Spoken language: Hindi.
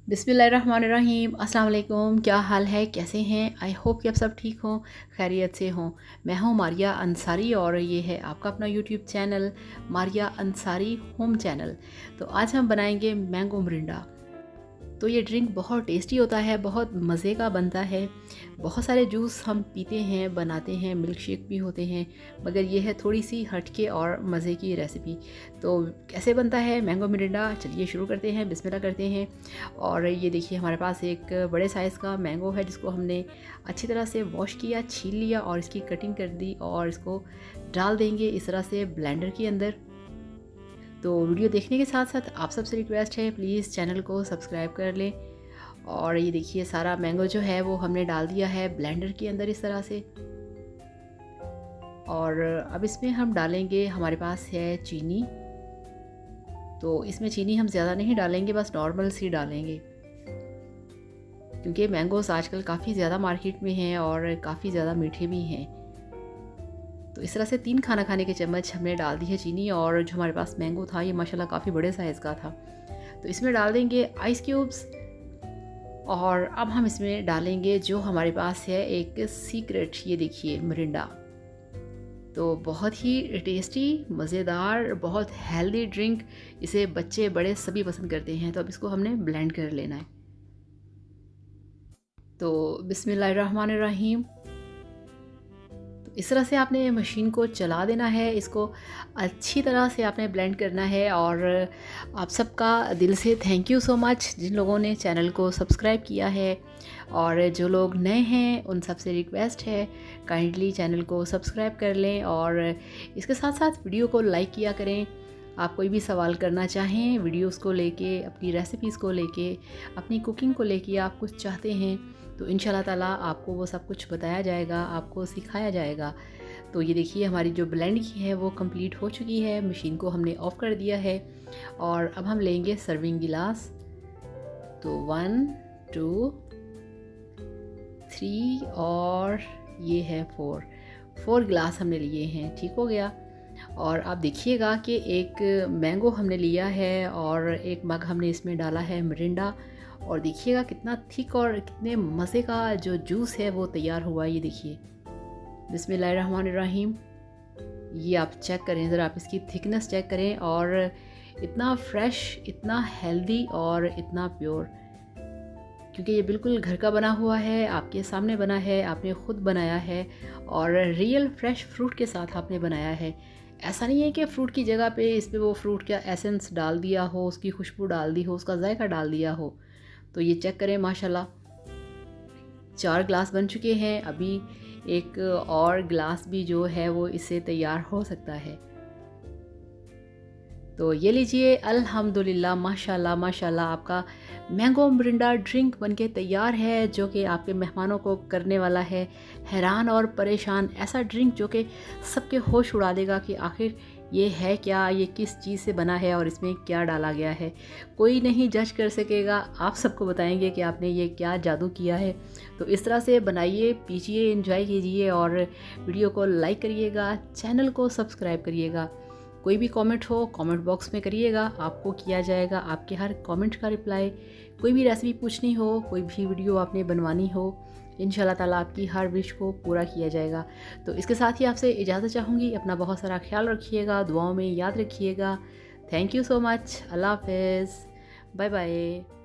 बिस्मिल्लाहिर्रहमानिर्रहीम। अस्सलाम वालेकुम। क्या हाल है, कैसे हैं? आई होप कि आप सब ठीक हों, खैरियत से हों। मैं हूं मारिया अंसारी और ये है आपका अपना YouTube channel Maria Ansari home channel. तो आज हम बनाएंगे मैंगो मिरिंडा। तो ये ड्रिंक बहुत टेस्टी होता है, बहुत मज़े का बनता है। बहुत सारे जूस हम पीते हैं, बनाते हैं, मिल्क शेक भी होते हैं, मगर ये है थोड़ी सी हटके और मज़े की रेसिपी। तो कैसे बनता है मैंगो मिरिंडा, चलिए शुरू करते हैं, बिस्मिल्लाह करते हैं। और ये देखिए हमारे पास एक बड़े साइज़ का मैंगो है जिसको हमने अच्छी तरह से वॉश किया, छील लिया और इसकी कटिंग कर दी और इसको डाल देंगे इस तरह से ब्लेंडर के अंदर। तो वीडियो देखने के साथ साथ आप सबसे रिक्वेस्ट है प्लीज़ चैनल को सब्सक्राइब कर लें। और ये देखिए सारा मैंगो जो है वो हमने डाल दिया है ब्लेंडर के अंदर इस तरह से। और अब इसमें हम डालेंगे, हमारे पास है चीनी। तो इसमें चीनी हम ज़्यादा नहीं डालेंगे, बस नॉर्मल सी डालेंगे, क्योंकि मैंगोस आजकल काफ़ी ज़्यादा मार्केट में हैं और काफ़ी ज़्यादा मीठे भी हैं। तो इस तरह से 3 खाना खाने के चम्मच हमने डाल दी है चीनी। और जो हमारे पास मैंगो था ये माशाल्लाह काफ़ी बड़े साइज़ का था। तो इसमें डाल देंगे आइस क्यूब्स। और अब हम इसमें डालेंगे जो हमारे पास है एक सीक्रेट, ये देखिए मिरिंडा। तो बहुत ही टेस्टी, मज़ेदार, बहुत हेल्दी ड्रिंक, इसे बच्चे बड़े सभी पसंद करते हैं। तो अब इसको हमने ब्लेंड कर लेना है। तो बिस्मिल्लाहिर्रहमानिर्रहीम। इस तरह से आपने मशीन को चला देना है, इसको अच्छी तरह से आपने ब्लेंड करना है। और आप सबका दिल से थैंक यू सो मच जिन लोगों ने चैनल को सब्सक्राइब किया है। और जो लोग नए हैं उन सबसे रिक्वेस्ट है काइंडली चैनल को सब्सक्राइब कर लें और इसके साथ साथ वीडियो को लाइक किया करें। आप कोई भी सवाल करना चाहें वीडियोस को लेके, अपनी रेसिपीज़ को लेके, अपनी कुकिंग को लेके, आप कुछ चाहते हैं तो इंशाल्लाह ताला आपको वो सब कुछ बताया जाएगा, आपको सिखाया जाएगा। तो ये देखिए हमारी जो ब्लेंड की है वो कंप्लीट हो चुकी है, मशीन को हमने ऑफ़ कर दिया है। और अब हम लेंगे सर्विंग गिलास। तो 1 2 3 और ये है 4 गिलास हमने लिए हैं, ठीक हो गया। और आप देखिएगा कि एक मैंगो हमने लिया है और एक मग हमने इसमें डाला है मिरिंडा। और देखिएगा कितना थिक और कितने मज़े का जो जूस है वो तैयार हुआ है। ये देखिए बिस्मिल्लाहिर्रहमानिर्रहीम। ये आप चेक करें ज़रा, आप इसकी थिकनेस चेक करें। और इतना फ्रेश, इतना हेल्दी और इतना प्योर, क्योंकि ये बिल्कुल घर का बना हुआ है, आपके सामने बना है, आपने ख़ुद बनाया है और रियल फ्रेश फ्रूट के साथ आपने बनाया है। ऐसा नहीं है कि फ़्रूट की जगह पे इस पे वो फ्रूट का एसेंस डाल दिया हो, उसकी खुशबू डाल दी हो, उसका जायका डाल दिया हो। तो ये चेक करें माशाल्लाह 4 गिलास बन चुके हैं। अभी एक और गिलास भी जो है वो इससे तैयार हो सकता है। तो ये लीजिए, अल्हम्दुलिल्लाह, माशाल्लाह माशाल्लाह, आपका मैंगो मिरिंडा ड्रिंक बनके तैयार है, जो कि आपके मेहमानों को करने वाला है हैरान और परेशान। ऐसा ड्रिंक जो कि सबके होश उड़ा देगा कि आखिर ये है क्या, ये किस चीज़ से बना है और इसमें क्या डाला गया है। कोई नहीं जज कर सकेगा, आप सबको बताएंगे कि आपने ये क्या जादू किया है। तो इस तरह से बनाइए, पीजिए, एंजॉय कीजिए और वीडियो को लाइक करिएगा, चैनल को सब्सक्राइब करिएगा। कोई भी कमेंट हो कमेंट बॉक्स में करिएगा, आपको किया जाएगा, आपके हर कमेंट का रिप्लाई। कोई भी रेसिपी पूछनी हो, कोई भी वीडियो आपने बनवानी हो, इंशाल्लाह ताला आपकी हर विश को पूरा किया जाएगा। तो इसके साथ ही आपसे इजाज़त चाहूँगी। अपना बहुत सारा ख्याल रखिएगा, दुआओं में याद रखिएगा। Thank you so much. अल्लाह हाफ़िज़, बाय बाय।